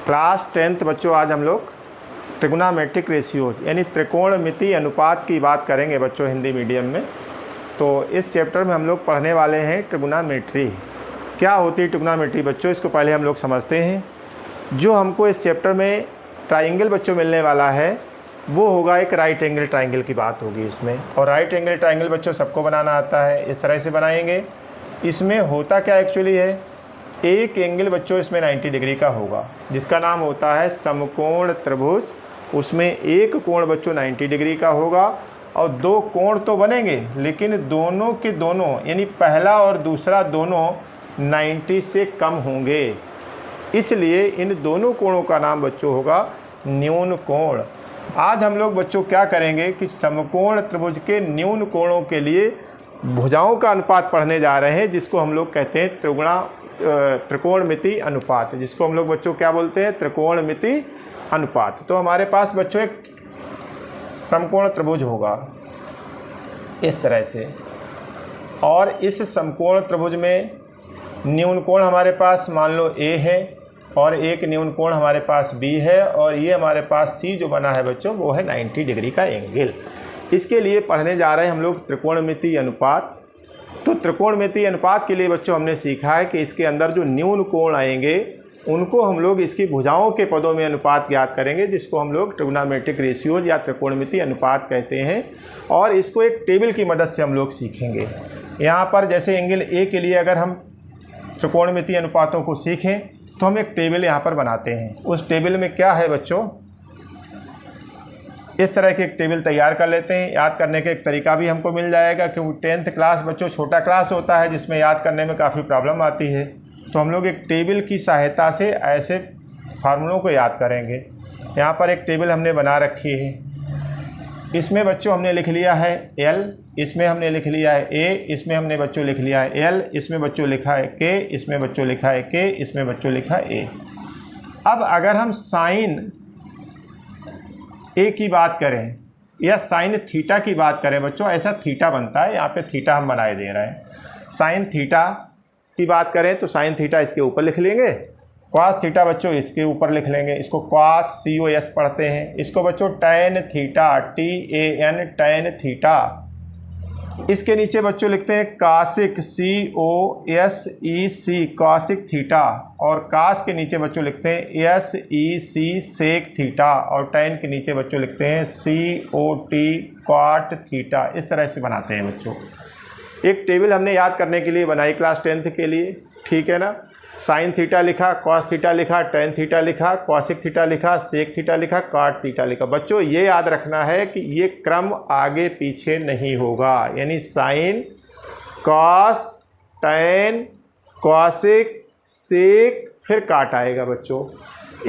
Class 10th बच्चों, आज हम लोग ट्रिग्नोमेट्रिक रेशियोज यानी त्रिकोणमिति अनुपात की बात करेंगे बच्चों हिंदी मीडियम में। तो इस चैप्टर में हम लोग पढ़ने वाले हैं ट्रिग्नोमेट्री। क्या होती है ट्रिग्नोमेट्री बच्चों, इसको पहले हम लोग समझते हैं। जो हमको इस चैप्टर में ट्राइंगल बच्चों मिलने वाला है वो होगा एक राइट एंगल ट्राइंगल की बात होगी इसमें। और राइट एंगल ट्राइंगल बच्चों सबको बनाना आता है, इस तरह से बनाएंगे। इसमें होता क्या एक्चुअली है, एक एंगल बच्चों इसमें 90 डिग्री का होगा जिसका नाम होता है समकोण त्रिभुज। उसमें एक कोण बच्चों 90 डिग्री का होगा और दो कोण तो बनेंगे लेकिन दोनों के दोनों यानी पहला और दूसरा दोनों 90 से कम होंगे। इसलिए इन दोनों कोणों का नाम बच्चों होगा न्यून कोण। आज हम लोग बच्चों क्या करेंगे कि समकोण त्रिभुज के न्यून कोणों के लिए भुजाओं का अनुपात पढ़ने जा रहे हैं, जिसको हम लोग कहते हैं त्रिकोणमिति अनुपात, जिसको हम लोग बच्चों क्या बोलते हैं, त्रिकोणमिति अनुपात। तो हमारे पास बच्चों एक समकोण त्रिभुज होगा इस तरह से, और इस समकोण त्रिभुज में न्यून कोण हमारे पास मान लो A है और एक न्यून कोण हमारे पास B है, और ये हमारे पास C जो बना है बच्चों वो है 90 डिग्री का एंगल। इसके लिए पढ़ने जा रहे हैं हम लोग त्रिकोणमिति अनुपात। तो त्रिकोणमिति अनुपात के लिए बच्चों हमने सीखा है कि इसके अंदर जो न्यून कोण आएंगे उनको हम लोग इसकी भुजाओं के पदों में अनुपात ज्ञात करेंगे, जिसको हम लोग ट्रिग्नोमेट्रिक रेशियोज या त्रिकोणमिति अनुपात कहते हैं। और इसको एक टेबल की मदद से हम लोग सीखेंगे। यहाँ पर जैसे एंगल A के लिए अगर हम त्रिकोणमिति अनुपातों को सीखें तो हम एक टेबल यहाँ पर बनाते हैं। उस टेबल में क्या है बच्चों, इस तरह के एक टेबल तैयार कर लेते हैं। याद करने का एक तरीका भी हमको मिल जाएगा, क्योंकि 10th क्लास बच्चों छोटा क्लास होता है जिसमें याद करने में काफ़ी प्रॉब्लम आती है। तो हम लोग एक टेबल की सहायता से ऐसे फार्मूलों को याद करेंगे। यहाँ पर एक टेबल हमने बना रखी है। इसमें बच्चों हमने लिख लिया है L, इसमें हमने लिख लिया है A, इसमें हमने बच्चों लिख लिया है L, इसमें बच्चों लिखा है K, इसमें बच्चों लिखा है K, इसमें बच्चों लिखा है A। अब अगर हम साइन A की बात करें या साइन थीटा की बात करें बच्चों, ऐसा थीटा बनता है, यहाँ पे थीटा हम बनाए दे रहे हैं। साइन थीटा की बात करें तो साइन थीटा इसके ऊपर लिख लेंगे, कॉस थीटा बच्चों इसके ऊपर लिख लेंगे, इसको कॉस COS पढ़ते हैं। इसको बच्चों tan theta TAN tan theta, इसके नीचे बच्चों लिखते हैं कासिक COSEC कॉसिक थीटा, और कास के नीचे बच्चों लिखते हैं SEC सेक थीटा, और टैन के नीचे बच्चों लिखते हैं COT कॉट थीटा। इस तरह से बनाते हैं बच्चों। एक टेबल हमने याद करने के लिए बनाई क्लास 10th के लिए, ठीक है ना। साइन थीटा लिखा, कॉस थीटा लिखा, टैन थीटा लिखा, कॉसिक थीटा लिखा, सेक थीटा लिखा, कॉट थीटा लिखा। बच्चों ये याद रखना है कि ये क्रम आगे पीछे नहीं होगा, यानी sine, cos, tan, cosec, sec, फिर काट आएगा बच्चों।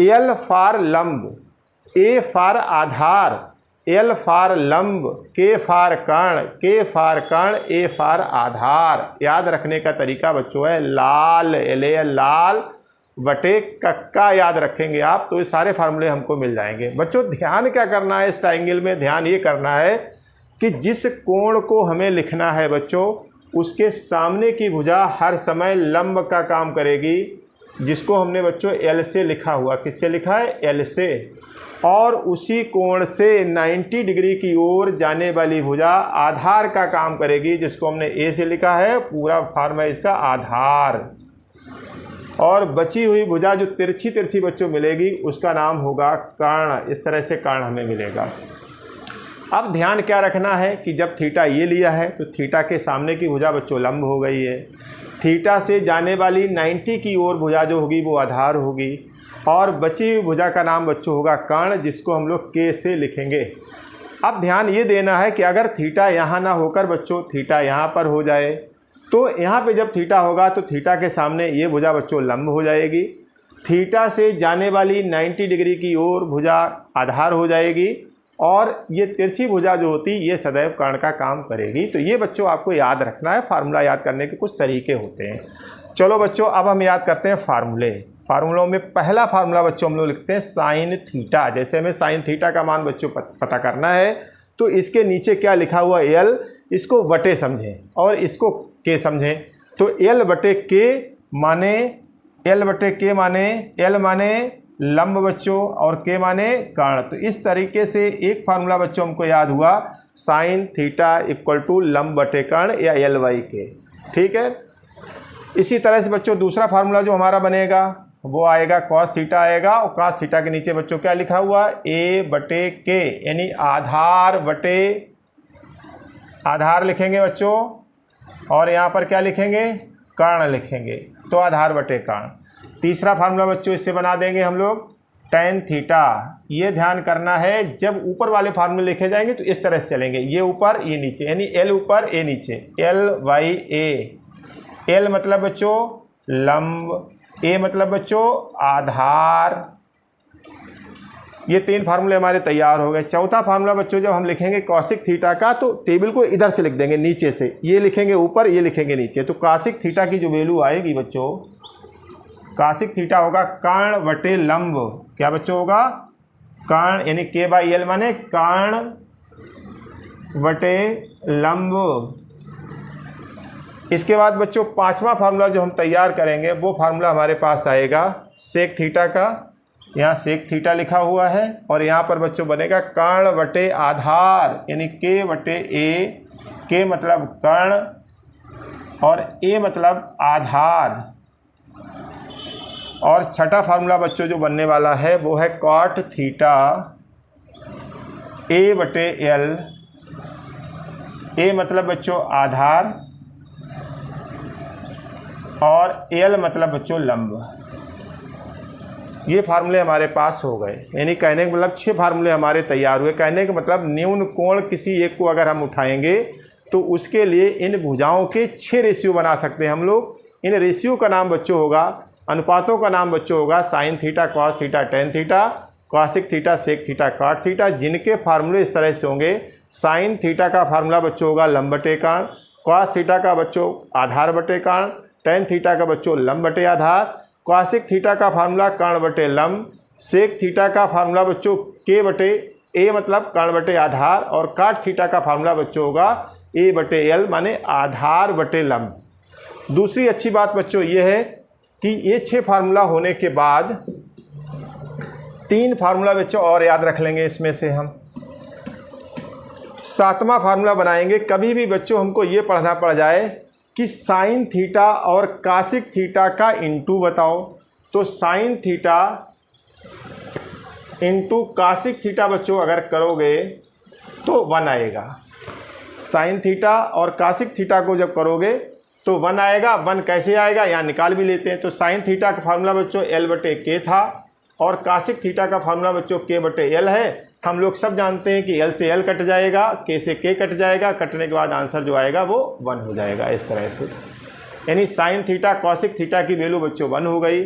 L फॉर लंब, A फॉर आधार, L फॉर लंब, K फॉर कर्ण, K फॉर कर्ण, A फॉर आधार। याद रखने का तरीका बच्चों है लाल, लाल बटे कक्का याद रखेंगे आप तो ये सारे फार्मूले हमको मिल जाएंगे। बच्चों ध्यान क्या करना है इस ट्राइंगल में, ध्यान ये करना है कि जिस कोण को हमें लिखना है बच्चों उसके सामने की भुजा हर समय लंब का काम करेगी, जिसको हमने बच्चों L से लिखा हुआ। किससे लिखा है? L से। और उसी कोण से 90 डिग्री की ओर जाने वाली भुजा आधार का काम करेगी, जिसको हमने A से लिखा है। पूरा फॉर्म है इसका आधार। और बची हुई भुजा जो तिरछी तिरछी बच्चों मिलेगी उसका नाम होगा कर्ण। इस तरह से कर्ण हमें मिलेगा। अब ध्यान क्या रखना है कि जब थीटा ये लिया है तो थीटा के सामने की भुजा बच्चों लंब हो गई है। थीटा से जाने वाली 90 की ओर भुजा जो होगी वो आधार होगी, और बची हुई भुजा का नाम बच्चों होगा कर्ण, जिसको हम लोग K से लिखेंगे। अब ध्यान ये देना है कि अगर थीटा यहाँ ना होकर बच्चों थीटा यहाँ पर हो जाए तो यहाँ पे जब थीटा होगा तो थीटा के सामने ये भुजा बच्चों लंब हो जाएगी। थीटा से जाने वाली 90 डिग्री की ओर भुजा आधार हो जाएगी, और ये तिरछी भुजा जो होती ये सदैव कर्ण का काम करेगी। तो ये बच्चों आपको याद रखना है। फार्मूला याद करने के कुछ तरीके होते हैं। चलो बच्चों अब हम याद करते हैं फार्मूले। फार्मूलों में पहला फार्मूला बच्चों हम लोग लिखते हैं साइन थीटा। जैसे हमें साइन थीटा का मान बच्चों पता करना है तो इसके नीचे क्या लिखा हुआ L, इसको बटे समझें और इसको K समझें। तो L बटे K माने L माने लंब बच्चों और के माने कर्ण। तो इस तरीके से एक फार्मूला बच्चों हमको याद हुआ, साइन थीटा इक्वल टू लंब बटे कर्ण या एल वाई के। ठीक है, इसी तरह से बच्चों दूसरा फार्मूला जो हमारा बनेगा वो आएगा कॉस थीटा आएगा, और कॉस थीटा के नीचे बच्चों क्या लिखा हुआ, ए बटे के, यानी आधार बटे आधार लिखेंगे बच्चों, और यहाँ पर क्या लिखेंगे, कर्ण लिखेंगे, तो आधार बटे कर्ण। तीसरा फार्मूला बच्चों इससे बना देंगे हम लोग टेन थीटा। ये ध्यान करना है, जब ऊपर वाले फार्मूले लिखे जाएंगे तो इस तरह से चलेंगे, ये ऊपर ये नीचे, यानी एल ऊपर ए नीचे, एल वाई ए। एल मतलब बच्चों लंब, ए मतलब बच्चों आधार। ये तीन फार्मूले हमारे तैयार हो गए। चौथा फार्मूला बच्चों जब हम लिखेंगे कॉसिक थीटा का, तो टेबल को इधर से लिख देंगे नीचे से, ये लिखेंगे ऊपर ये लिखेंगे नीचे। तो कॉसिक थीटा की जो वैल्यू आएगी बच्चों, कॉसिक थीटा होगा कर्ण बटे लंब। क्या बच्चों होगा, कर्ण, यानी के बाई एल माने कर्ण बटे लंब। इसके बाद बच्चों पांचवा फार्मूला जो हम तैयार करेंगे वो फार्मूला हमारे पास आएगा सेक थीटा का। यहाँ सेक थीटा लिखा हुआ है, और यहाँ पर बच्चों बनेगा कर्ण बटे आधार, यानी के बटे ए। के मतलब कर्ण और ए मतलब आधार। और छठा फार्मूला बच्चों जो बनने वाला है वो है कॉट थीटा ए बटे एल। ए मतलब बच्चों आधार और एल मतलब बच्चों लंब। ये फार्मूले हमारे पास हो गए, यानी कहने का मतलब 6 फार्मूले हमारे तैयार हुए। कहने का मतलब न्यून कोण किसी एक को अगर हम उठाएंगे तो उसके लिए इन भुजाओं के 6 रेशियो बना सकते हैं हम लोग। इन रेशियो का नाम बच्चों होगा, अनुपातों का नाम बच्चों होगा sine theta, cos theta, tan theta, cosec theta, sec theta, cot theta, जिनके फार्मूले इस तरह से होंगे। साइन थीटा का फार्मूला बच्चों होगा लंब बटे कर्ण, कॉस थीटा का बच्चों आधार बटे कर्ण, टेन थीटा का बच्चों लंब बटे आधार, कॉसिक थीटा का फार्मूला कर्ण बटे लंब, सेक थीटा का फार्मूला बच्चों के बटे ए मतलब कर्ण बटे आधार, और कॉट थीटा का फार्मूला बच्चों होगा ए बटे एल माने आधार बटे लंब। दूसरी अच्छी बात बच्चों ये है कि ये 6 फार्मूला होने के बाद 3 फार्मूला बच्चों और याद रख लेंगे इसमें से हम। 7वां फार्मूला बनाएंगे। कभी भी बच्चों हमको ये पढ़ना पड़ जाए कि साइन थीटा और कॉसिक थीटा का इंटू बताओ, तो sine theta into cosec theta बच्चों अगर करोगे तो 1 आएगा। साइन थीटा और कॉसिक थीटा को जब करोगे तो 1 आएगा। 1 कैसे आएगा, यहाँ निकाल भी लेते हैं। तो साइन थीटा का फार्मूला बच्चों एल बटे के था, और कॉसिक थीटा का फार्मूला बच्चों के बटे एल है। हम लोग सब जानते हैं कि एल से एल कट जाएगा, के से के कट जाएगा, कटने के बाद आंसर जो आएगा वो 1 हो जाएगा। इस तरह से यानी साइन थीटा कॉसिक थीटा की वैल्यू बच्चों 1 हो गई।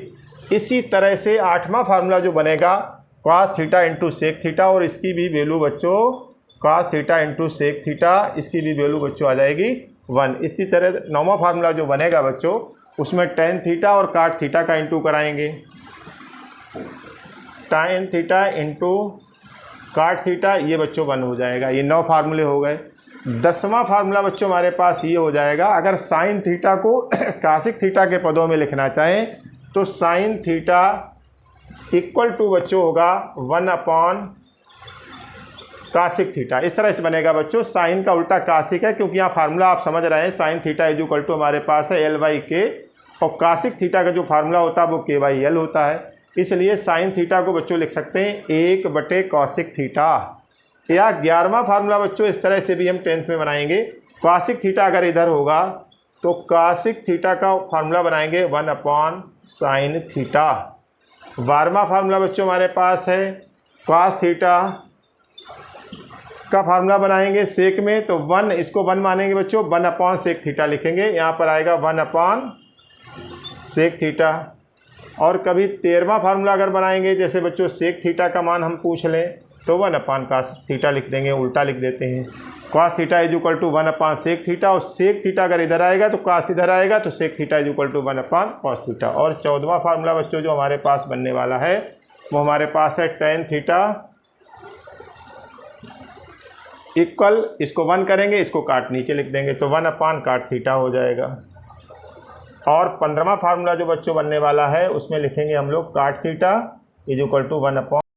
इसी तरह से 8वां फार्मूला जो बनेगा cos theta into sec theta, और इसकी भी वैल्यू बच्चों cos theta into sec theta, इसकी भी वैल्यू बच्चों आ जाएगी 1। इसी तरह 9वां फार्मूला जो बनेगा बच्चों उसमें टेन थीटा और कॉट थीटा का इंटू कराएंगे। Tan theta into cot theta, ये बच्चों 1 हो जाएगा। ये 9 फार्मूले हो गए। 10वां फार्मूला बच्चों हमारे पास ये हो जाएगा, अगर साइन थीटा को कॉसिक थीटा के पदों में लिखना चाहें तो साइन थीटा इक्वल टू बच्चों होगा 1 अपॉन कॉसिक थीटा। इस तरह से बनेगा बच्चों। साइन का उल्टा कॉसिक है, क्योंकि यहाँ फार्मूला आप समझ रहे हैं, sine theta is equal to हमारे पास है एल बाई के, और कॉसिक थीटा का जो फार्मूला होता है वो के बाई एल होता है। इसलिए साइन थीटा को बच्चों लिख सकते हैं 1 बटे कॉसिक थीटा। या 11वां फार्मूला बच्चों इस तरह से भी हम 10th में बनाएंगे। कॉसिक थीटा अगर इधर होगा तो कॉसिक थीटा का फार्मूला बनाएंगे 1 अपॉन साइन थीटा। 12वां फार्मूला बच्चों हमारे पास है कॉस थीटा का फार्मूला बनाएंगे सेक में, तो 1 इसको 1 मानेंगे बच्चों, 1 अपॉन सेक थीटा लिखेंगे। यहाँ पर आएगा 1 अपॉन सेक थीटा। और कभी 13वां फार्मूला अगर बनाएंगे, जैसे बच्चों सेक थीटा का मान हम पूछ लें तो 1 अपॉन कॉस थीटा लिख देंगे, उल्टा लिख देते हैं। Cos theta is equal to 1 upon sec theta, और सेक थीटा अगर इधर आएगा तो कॉस इधर आएगा, तो sec theta is equal to 1 upon cos theta. और 14वां फार्मूला बच्चों जो हमारे पास बनने वाला है वो हमारे पास है टेन थीटा इक्वल, इसको 1 करेंगे, इसको काट नीचे लिख देंगे, तो 1 अपॉन काट थीटा हो जाएगा। और 15वां फार्मूला जो बच्चों बनने वाला है उसमें लिखेंगे हम लोग काट थीटा इज इक्वल टू 1/।